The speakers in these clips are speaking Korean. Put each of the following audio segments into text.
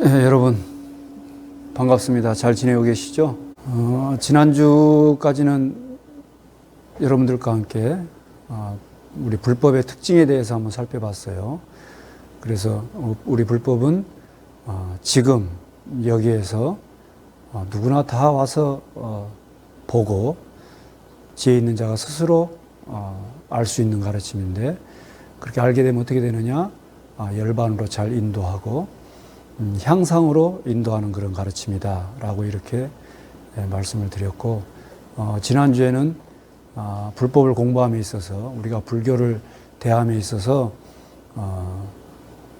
여러분 반갑습니다. 잘 지내고 계시죠? 지난주까지는 여러분들과 함께 우리 불법의 특징에 대해서 한번 살펴봤어요. 그래서 우리 불법은 지금 여기에서 누구나 다 와서 보고 지혜 있는 자가 스스로 알 수 있는 가르침인데, 그렇게 알게 되면 어떻게 되느냐? 열반으로 잘 인도하고 향상으로 인도하는 그런 가르침이다 라고 이렇게 말씀을 드렸고, 지난주에는 불법을 공부함에 있어서 우리가 불교를 대함에 있어서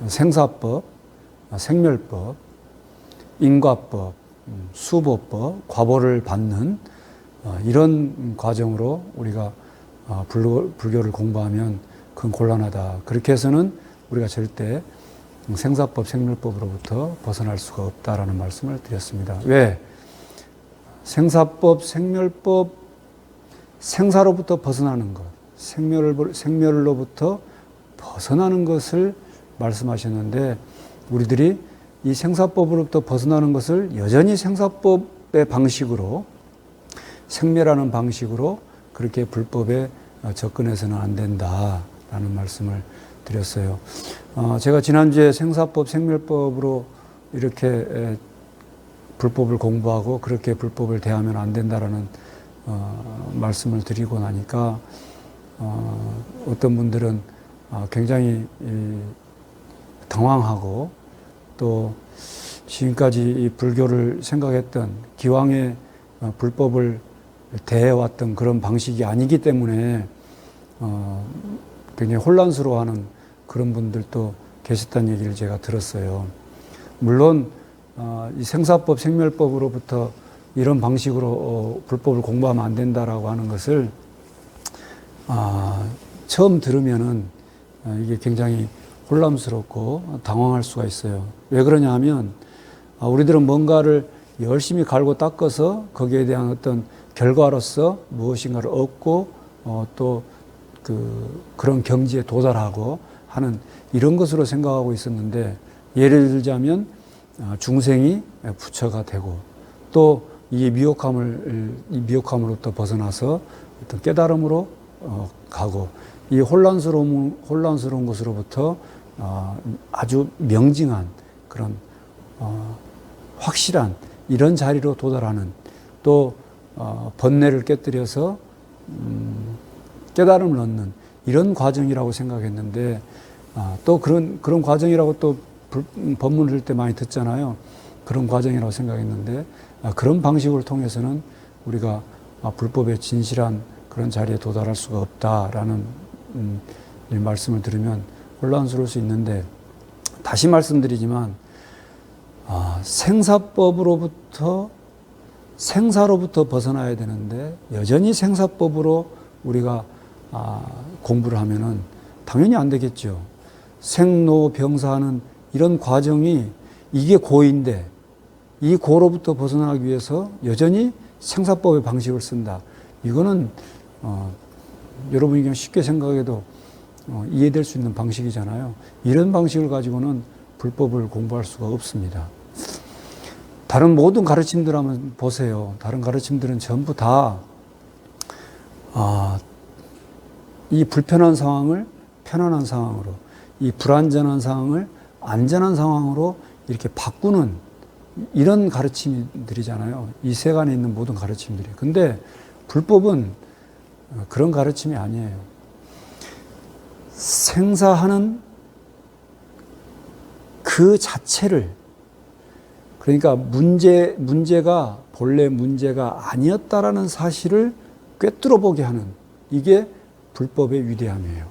생사법, 생멸법, 인과법, 수보법, 과보를 받는 이런 과정으로 우리가 불교를 공부하면 그건 곤란하다. 그렇게 해서는 우리가 절대 생사법, 생멸법으로부터 벗어날 수가 없다라는 말씀을 드렸습니다. 왜? 생사법, 생멸법, 생사로부터 벗어나는 것, 생멸로부터 벗어나는 것을 말씀하셨는데, 우리들이 이 생사법으로부터 벗어나는 것을 여전히 생사법의 방식으로, 생멸하는 방식으로 그렇게 불법에 접근해서는 안 된다라는 말씀을 드렸어요. 제가 지난주에 생사법, 생멸법으로 이렇게 불법을 공부하고 그렇게 불법을 대하면 안 된다라는 말씀을 드리고 나니까 어떤 분들은 굉장히 당황하고, 또 지금까지 이 불교를 생각했던 기왕의 불법을 대해왔던 그런 방식이 아니기 때문에 굉장히 혼란스러워하는 그런 분들도 계셨다는 얘기를 제가 들었어요. 물론 이 생사법, 생멸법으로부터 이런 방식으로 불법을 공부하면 안 된다라고 하는 것을 처음 들으면은 이게 굉장히 혼란스럽고 당황할 수가 있어요. 왜 그러냐 하면 우리들은 뭔가를 열심히 갈고 닦아서 거기에 대한 어떤 결과로서 무엇인가를 얻고 또 그런 경지에 도달하고 하는 이런 것으로 생각하고 있었는데, 예를 들자면 중생이 부처가 되고, 또 이 미혹함으로부터 벗어나서 어떤 깨달음으로 가고, 이 혼란스러운 것으로부터 아주 명징한 그런 확실한 이런 자리로 도달하는, 또 번뇌를 깨뜨려서 깨달음을 얻는 이런 과정이라고 생각했는데, 또 그런 과정이라고 또 법문을 들 때 많이 듣잖아요. 그런 과정이라고 생각했는데, 그런 방식을 통해서는 우리가 불법의 진실한 그런 자리에 도달할 수가 없다라는 이 말씀을 들으면 혼란스러울 수 있는데, 다시 말씀드리지만 생사법으로부터 생사로부터 벗어나야 되는데, 여전히 생사법으로 우리가 공부를 하면은 당연히 안 되겠죠. 생로병사하는 이런 과정이 이게 고인데, 이 고로부터 벗어나기 위해서 여전히 생사법의 방식을 쓴다. 이거는 여러분이 그냥 쉽게 생각해도 이해될 수 있는 방식이잖아요. 이런 방식을 가지고는 불법을 공부할 수가 없습니다. 다른 모든 가르침들 한번 보세요. 다른 가르침들은 전부 다 이 불편한 상황을 편안한 상황으로, 이 불안전한 상황을 안전한 상황으로 이렇게 바꾸는 이런 가르침들이잖아요. 이 세간에 있는 모든 가르침들이. 근데 불법은 그런 가르침이 아니에요. 생사하는 그 자체를, 그러니까 문제가 본래 문제가 아니었다라는 사실을 꿰뚫어 보게 하는, 이게 불법의 위대함이에요.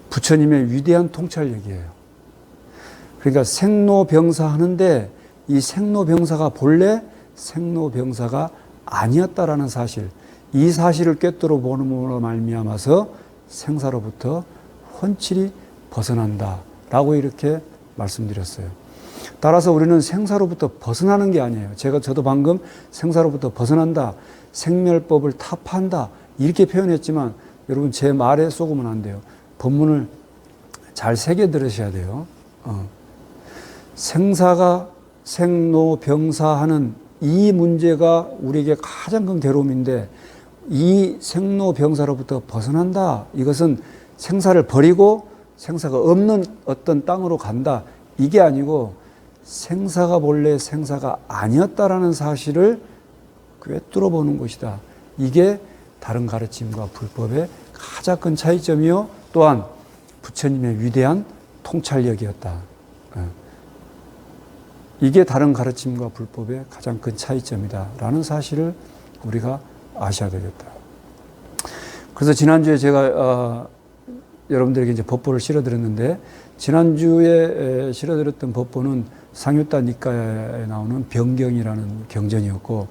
부처님의 위대한 통찰력이에요. 그러니까 생로병사 하는데, 이 생로병사가 본래 생로병사가 아니었다라는 사실, 이 사실을 꿰뚫어 보는으로 말미암아서 생사로부터 헌칠히 벗어난다라고 이렇게 말씀드렸어요. 따라서 우리는 생사로부터 벗어나는 게 아니에요. 저도 방금 생사로부터 벗어난다, 생멸법을 타파한다 이렇게 표현했지만, 여러분 제 말에 속으면 안 돼요. 본문을 잘 새겨 들으셔야 돼요. 생사가 생로병사하는 이 문제가 우리에게 가장 큰 괴로움인데, 이 생로병사로부터 벗어난다. 이것은 생사를 버리고 생사가 없는 어떤 땅으로 간다. 이게 아니고 생사가 본래 생사가 아니었다라는 사실을 꿰뚫어 보는 것이다. 이게 다른 가르침과 불법의 가장 큰 차이점이요, 또한 부처님의 위대한 통찰력이었다. 이게 다른 가르침과 불법의 가장 큰 차이점이다라는 사실을 우리가 아셔야 되겠다. 그래서 지난주에 제가 여러분들에게 이제 법보를 실어드렸는데, 지난주에 실어드렸던 법보는 상유타 니카야에 나오는 병경이라는 경전이었고,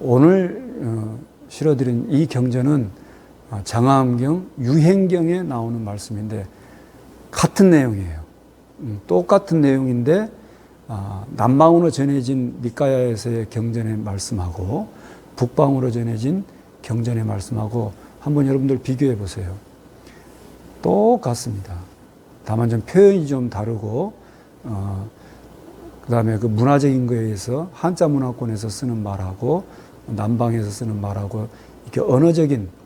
오늘 실어드린 이 경전은 장하암경 유행경에 나오는 말씀인데, 같은 내용이에요. 똑같은 내용인데 남방으로 전해진 니카야에서의 경전의 말씀하고 북방으로 전해진 경전의 말씀하고 한번 여러분들 비교해 보세요. 똑같습니다. 다만 좀 표현이 좀 다르고 그 다음에 그 문화적인 거에 의해서 한자 문화권에서 쓰는 말하고 남방에서 쓰는 말하고 이렇게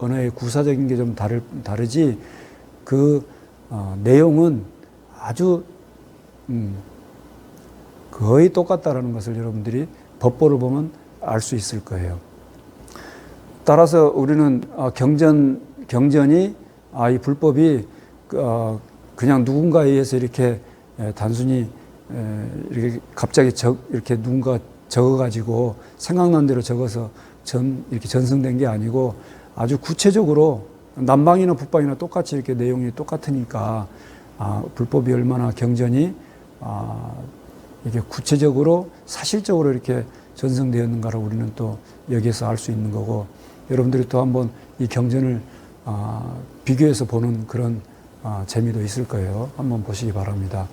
언어의 구사적인 게 좀 다르지, 그 내용은 아주 거의 똑같다라는 것을 여러분들이 법보를 보면 알 수 있을 거예요. 따라서 우리는 경전이 이 불법이 그냥 누군가에 의해서 이렇게 단순히 이렇게 갑자기 이렇게 누군가 적어가지고 생각난 대로 적어서 이렇게 전승된 게 아니고, 아주 구체적으로 남방이나 북방이나 똑같이 이렇게 내용이 똑같으니까 불법이 얼마나 경전이 이게 구체적으로 사실적으로 이렇게 전승되었는가를 우리는 또 여기에서 알 수 있는 거고, 여러분들이 또 한번 이 경전을 비교해서 보는 그런 재미도 있을 거예요. 한번 보시기 바랍니다.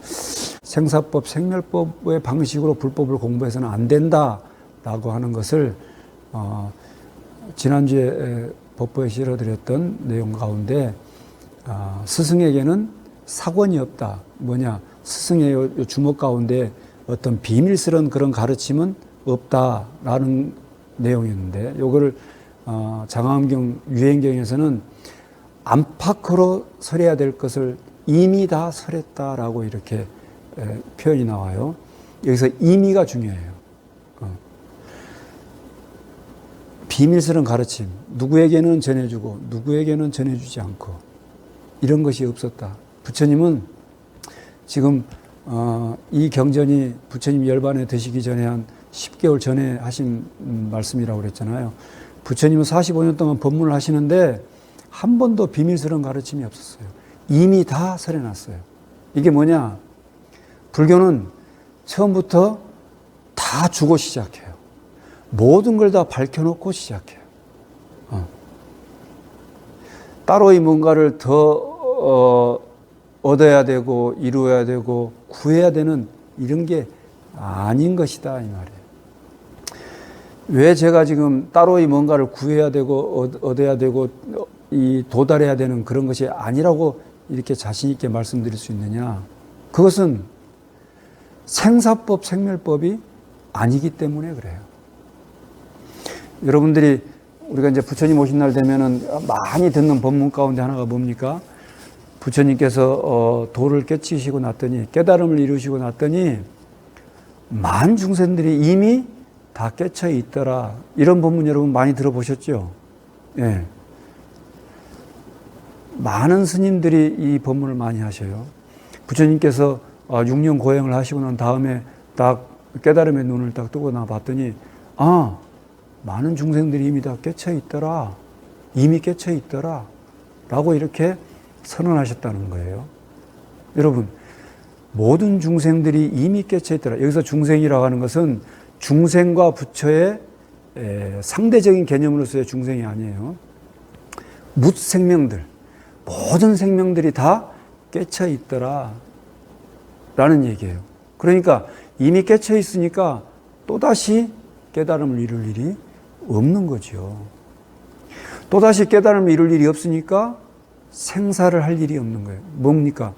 생사법, 생멸법의 방식으로 불법을 공부해서는 안 된다라고 하는 것을 지난주에 법보에 실어드렸던 내용 가운데 스승에게는 사권이 없다. 뭐냐? 스승의 주목 가운데 어떤 비밀스러운 그런 가르침은 없다라는 내용이었는데, 요거를 장하암경 유행경에서는 안팎으로 설해야 될 것을 이미 다 설했다라고 이렇게 표현이 나와요. 여기서 이미가 중요해요. 비밀스러운 가르침, 누구에게는 전해주고 누구에게는 전해주지 않고 이런 것이 없었다. 부처님은 지금 이 경전이 부처님 열반에 드시기 전에 한 10개월 전에 하신 말씀이라고 그랬잖아요. 부처님은 45년 동안 법문을 하시는데 한 번도 비밀스러운 가르침이 없었어요. 이미 다 설해놨어요. 이게 뭐냐? 불교는 처음부터 다 주고 시작해요. 모든 걸 다 밝혀놓고 시작해요. 따로의 뭔가를 더 얻어야 되고 이루어야 되고 구해야 되는 이런 게 아닌 것이다, 이 말이에요. 왜 제가 지금 따로의 뭔가를 구해야 되고 얻어야 되고 도달해야 되는 그런 것이 아니라고 이렇게 자신 있게 말씀드릴 수 있느냐? 그것은 생사법, 생멸법이 아니기 때문에 그래요. 여러분들이 우리가 이제 부처님 오신 날 되면은 많이 듣는 법문 가운데 하나가 뭡니까? 부처님께서 도를 깨치시고 났더니, 깨달음을 이루시고 났더니 많은 중생들이 이미 다 깨쳐 있더라. 이런 법문 여러분 많이 들어보셨죠? 예. 많은 스님들이 이 법문을 많이 하셔요. 부처님께서 6년 고행을 하시고 난 다음에 딱 깨달음의 눈을 딱 뜨고 나 봤더니, 많은 중생들이 이미 다 깨쳐 있더라. 이미 깨쳐 있더라. 라고 이렇게 선언하셨다는 거예요. 여러분, 모든 중생들이 이미 깨쳐 있더라. 여기서 중생이라고 하는 것은 중생과 부처의 상대적인 개념으로서의 중생이 아니에요. 묻생명들, 모든 생명들이 다 깨쳐 있더라. 라는 얘기예요. 그러니까 이미 깨쳐 있으니까 또다시 깨달음을 이룰 일이 없는 거죠. 또다시 깨달음을 이룰 일이 없으니까 생사를 할 일이 없는 거예요. 뭡니까?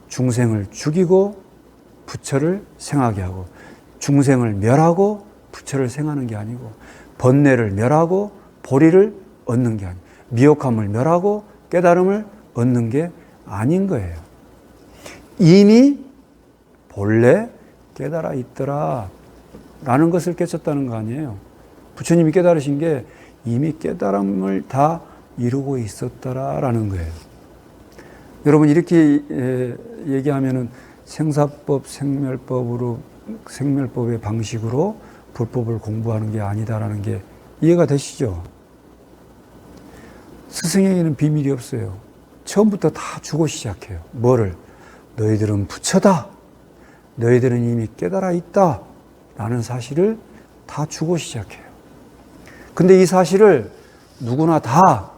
중생을 죽이고 부처를 생하게 하고, 중생을 멸하고 부처를 생하는 게 아니고, 번뇌를 멸하고 보리를 얻는 게 아니고, 미혹함을 멸하고 깨달음을 얻는 게 아닌 거예요. 이미 본래 깨달아 있더라 라는 것을 깨쳤다는 거 아니에요. 부처님이 깨달으신 게 이미 깨달음을 다 이루고 있었더라 라는 거예요. 여러분, 이렇게 얘기하면은 생사법, 생멸법의 방식으로 불법을 공부하는 게 아니다라는 게 이해가 되시죠? 스승에게는 비밀이 없어요. 처음부터 다 주고 시작해요. 뭐를? 너희들은 부처다. 너희들은 이미 깨달아 있다. 라는 사실을 다 주고 시작해요. 근데 이 사실을 누구나 다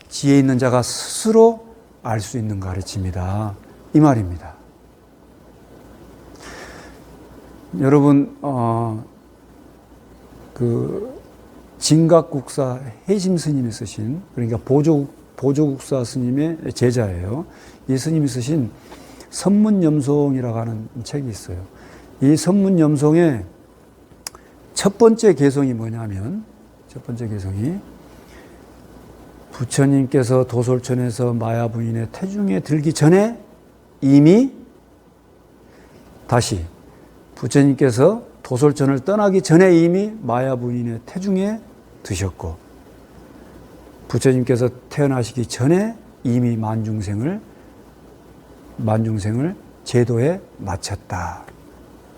지혜 있는 자가 스스로 알 수 있는 가르침이다. 이 말입니다. 여러분, 진각국사 해심 스님이 쓰신, 그러니까 보조국사 스님의 제자예요. 이 스님이 쓰신 선문염송이라고 하는 책이 있어요. 이 선문염송의 첫 번째 개성이 뭐냐면, 첫 번째 개성이 부처님께서 도솔천에서 마야 부인의 태중에 들기 전에 이미, 다시 부처님께서 도솔천을 떠나기 전에 이미 마야 부인의 태중에 드셨고, 부처님께서 태어나시기 전에 이미 만중생을 제도에 마쳤다.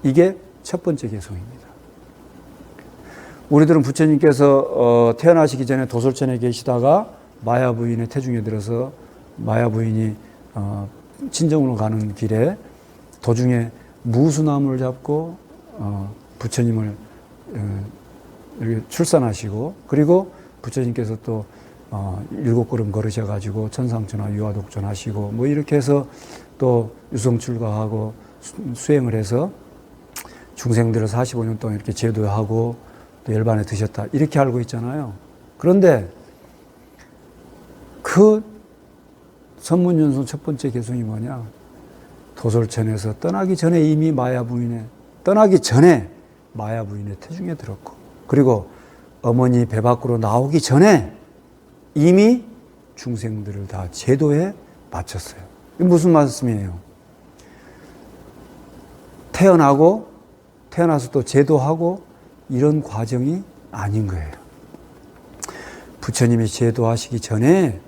이게 첫 번째 개성입니다. 우리들은 부처님께서 태어나시기 전에 도솔천에 계시다가 마야 부인의 태중에 들어서 마야 부인이 친정으로 가는 길에 도중에 무수나무를 잡고 부처님을 이렇게 출산하시고, 그리고 부처님께서 또 7걸음 걸으셔가지고 천상천하 유화독존 하시고, 뭐 이렇게 해서 또 유성출가하고 수행을 해서 중생들을 45년 동안 이렇게 제도하고 또 열반에 드셨다. 이렇게 알고 있잖아요. 그런데 그 선문연송 첫 번째 개성이 뭐냐? 도솔천에서 떠나기 전에 이미 마야 부인의 태중에 들었고, 그리고 어머니 배 밖으로 나오기 전에 이미 중생들을 다 제도에 마쳤어요. 이게 무슨 말씀이에요? 태어나서 또 제도하고 이런 과정이 아닌 거예요. 부처님이 제도하시기 전에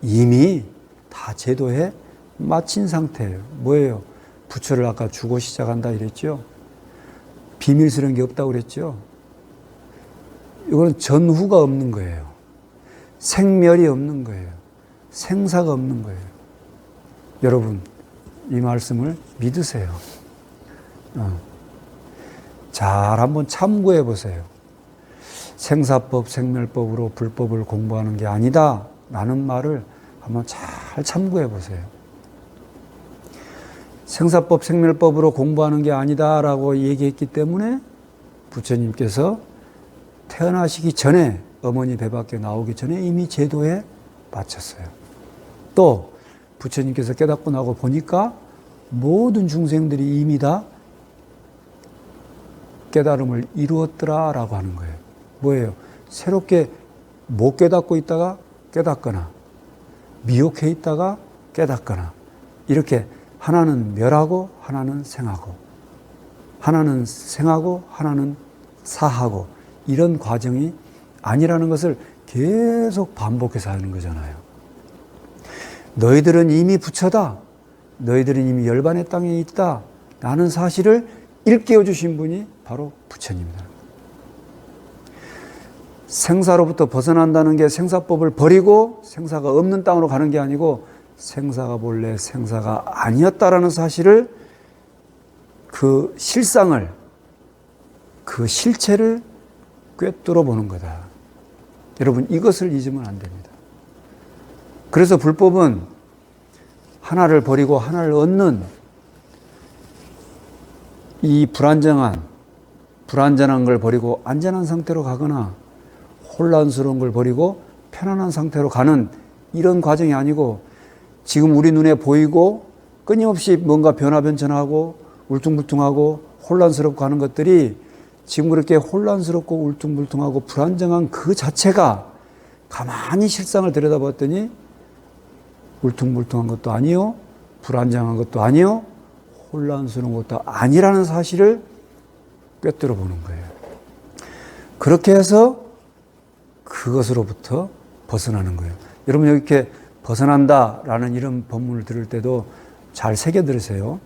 이미 다 제도에 마친 상태예요. 뭐예요? 부처를 아까 주고 시작한다 이랬죠? 비밀스러운 게 없다고 그랬죠? 이거는 전후가 없는 거예요. 생멸이 없는 거예요. 생사가 없는 거예요. 여러분, 이 말씀을 믿으세요. 잘 한번 참고해 보세요. 생사법, 생멸법으로 불법을 공부하는 게 아니다 라는 말을 한번 잘 참고해 보세요. 생사법, 생멸법으로 공부하는 게 아니다라고 얘기했기 때문에 부처님께서 태어나시기 전에, 어머니 배 밖에 나오기 전에 이미 제도에 마쳤어요. 또 부처님께서 깨닫고 나고 보니까 모든 중생들이 이미 다 깨달음을 이루었더라라고 하는 거예요. 뭐예요? 새롭게 못 깨닫고 있다가 깨닫거나, 미혹해 있다가 깨닫거나, 이렇게 하나는 멸하고 하나는 생하고, 하나는 생하고 하나는 사하고, 이런 과정이 아니라는 것을 계속 반복해서 하는 거잖아요. 너희들은 이미 부처다. 너희들은 이미 열반의 땅에 있다. 라는 사실을 일깨워 주신 분이 바로 부처님이다. 생사로부터 벗어난다는 게 생사법을 버리고 생사가 없는 땅으로 가는 게 아니고, 생사가 본래 생사가 아니었다라는 사실을, 그 실상을, 그 실체를 꿰뚫어 보는 거다. 여러분, 이것을 잊으면 안 됩니다. 그래서 불법은 하나를 버리고 하나를 얻는 이 불안정한 걸 버리고 안전한 상태로 가거나, 혼란스러운 걸 버리고 편안한 상태로 가는 이런 과정이 아니고, 지금 우리 눈에 보이고 끊임없이 뭔가 변화변천하고 울퉁불퉁하고 혼란스럽고 하는 것들이 지금 그렇게 혼란스럽고 울퉁불퉁하고 불안정한 그 자체가 가만히 실상을 들여다봤더니 울퉁불퉁한 것도 아니요, 불안정한 것도 아니요, 혼란스러운 것도 아니라는 사실을 꿰뚫어 보는 거예요. 그렇게 해서 그것으로부터 벗어나는 거예요. 여러분 이렇게 벗어난다라는 이런 법문을 들을 때도 잘 새겨 들으세요.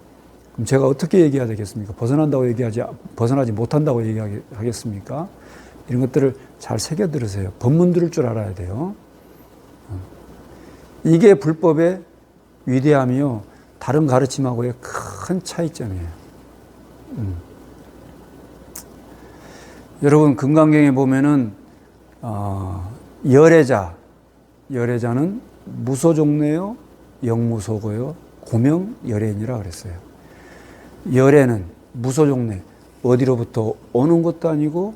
그럼 제가 어떻게 얘기해야 되겠습니까? 벗어난다고 얘기하지, 벗어나지 못한다고 얘기하겠습니까? 이런 것들을 잘 새겨 들으세요. 법문 들을 줄 알아야 돼요. 이게 불법의 위대함이요, 다른 가르침하고의 큰 차이점이에요. 여러분 금강경에 보면은 열애자는 무소종례요, 영무소고요, 고명열애인이라 그랬어요. 열애는 무소종례, 어디로부터 오는 것도 아니고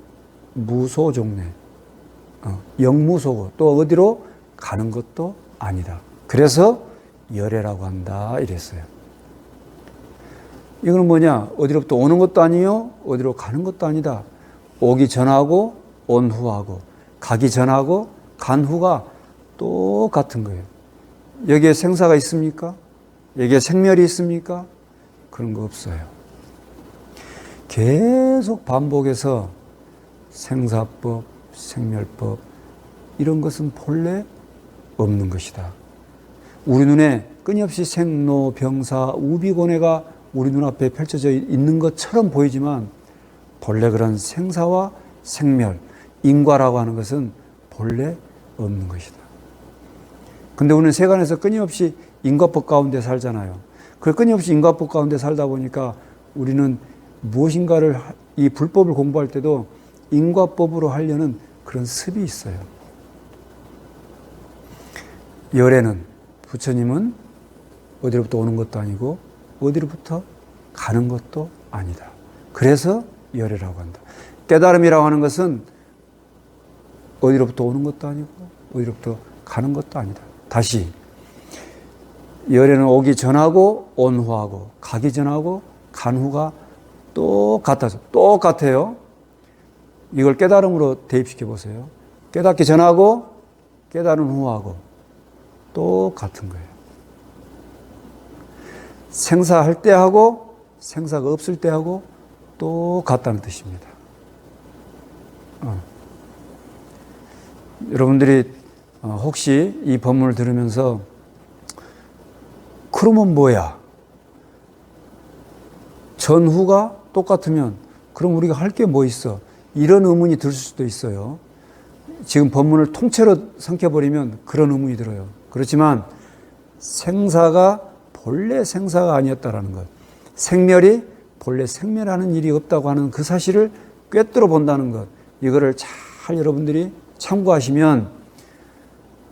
무소종례, 영무소고 또 어디로 가는 것도 아니다. 그래서 열애라고 한다 이랬어요. 이거는 뭐냐? 어디로부터 오는 것도 아니요, 어디로 가는 것도 아니다. 오기 전하고 온 후하고 가기 전하고 간 후가 똑같은 거예요. 여기에 생사가 있습니까? 여기에 생멸이 있습니까? 그런 거 없어요. 계속 반복해서 생사법, 생멸법 이런 것은 본래 없는 것이다. 우리 눈에 끊임없이 생로, 병사, 우비고뇌가 우리 눈앞에 펼쳐져 있는 것처럼 보이지만 본래 그런 생사와 생멸, 인과라고 하는 것은 본래 없는 것이다. 근데 우리는 세간에서 끊임없이 인과법 가운데 살잖아요. 그 끊임없이 인과법 가운데 살다 보니까 우리는 무엇인가를, 이 불법을 공부할 때도 인과법으로 하려는 그런 습이 있어요. 열애는, 부처님은 어디로부터 오는 것도 아니고 어디로부터 가는 것도 아니다. 그래서 열애라고 한다. 깨달음이라고 하는 것은 어디로부터 오는 것도 아니고 어디로부터 가는 것도 아니다. 다시, 열애는 오기 전하고 온 후하고 가기 전하고 간 후가 똑같아요. 이걸 깨달음으로 대입시켜 보세요. 깨닫기 전하고 깨달은 후하고 똑같은 거예요. 생사할 때 하고 생사가 없을 때 하고 똑같다는 뜻입니다. 여러분들이 혹시 이 법문을 들으면서 그러면 뭐야? 전후가 똑같으면 그럼 우리가 할 게 뭐 있어? 이런 의문이 들 수도 있어요. 지금 법문을 통째로 삼켜버리면 그런 의문이 들어요. 그렇지만 생사가 본래 생사가 아니었다라는 것, 생멸이 본래 생멸하는 일이 없다고 하는 그 사실을 꿰뚫어 본다는 것, 이거를 잘 여러분들이 참고하시면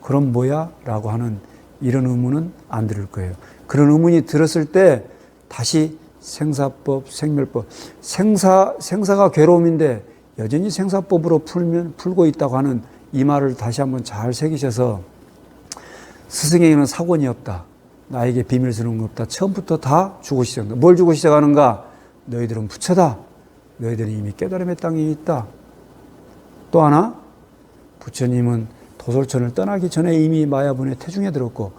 그럼 뭐야? 라고 하는 이런 의문은 안 들을 거예요. 그런 의문이 들었을 때 다시 생사법, 생멸법, 생사가 괴로움인데 여전히 생사법으로 풀고 있다고 하는 이 말을 다시 한번 잘 새기셔서 스승에게는 사권이 없다. 나에게 비밀스러운 거 없다. 처음부터 다 주고 시작한다. 뭘 주고 시작하는가? 너희들은 부처다. 너희들은 이미 깨달음의 땅에 있다. 또 하나, 부처님은 도솔천을 떠나기 전에 이미 마야분의 태중에 들었고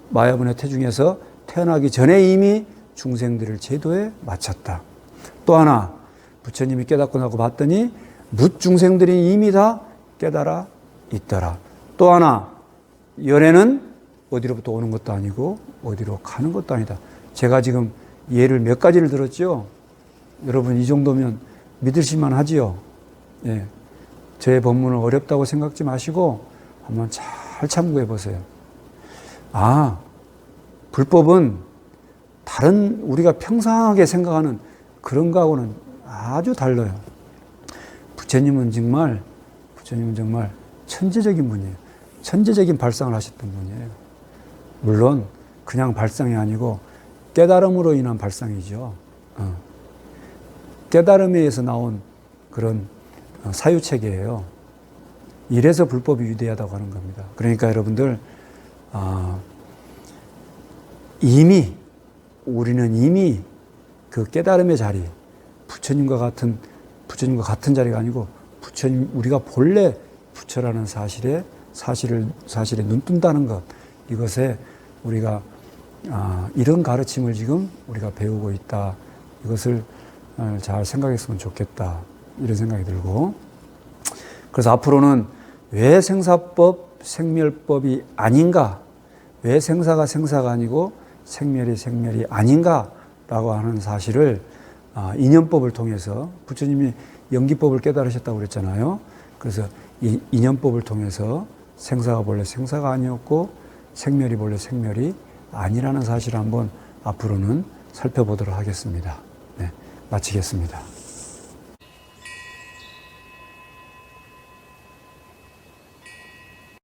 마야분의 태중에서 태어나기 전에 이미 중생들을 제도에 마쳤다. 또 하나, 부처님이 깨닫고 나고 봤더니 뭇중생들이 이미 다 깨달아 있더라. 또 하나, 열애는 어디로부터 오는 것도 아니고 어디로 가는 것도 아니다. 제가 지금 예를 몇 가지를 들었죠. 여러분 이 정도면 믿으실만 하지요. 예. 저의 법문을 어렵다고 생각지 마시고 한번 잘 참고해 보세요. 아, 불법은 다른 우리가 평상하게 생각하는 그런 거하고는 아주 달라요. 부처님은 정말 천재적인 분이에요. 천재적인 발상을 하셨던 분이에요. 물론 그냥 발상이 아니고 깨달음으로 인한 발상이죠. 깨달음에 의해서 나온 그런 사유체계예요. 이래서 불법이 위대하다고 하는 겁니다. 그러니까 여러분들 우리는 이미 그 깨달음의 자리, 부처님과 같은 자리가 아니고 부처님, 우리가 본래 부처라는 사실에 눈 뜬다는 것, 이것에 우리가 이런 가르침을 지금 우리가 배우고 있다. 이것을 잘 생각했으면 좋겠다. 이런 생각이 들고, 그래서 앞으로는 왜 생사법, 생멸법이 아닌가? 왜 생사가 생사가 아니고 생멸이 생멸이 아닌가라고 하는 사실을 인연법을 통해서, 부처님이 연기법을 깨달으셨다고 그랬잖아요. 그래서 이 인연법을 통해서 생사가 본래 생사가 아니었고 생멸이 본래 생멸이 아니라는 사실을 한번 앞으로는 살펴보도록 하겠습니다. 네, 마치겠습니다.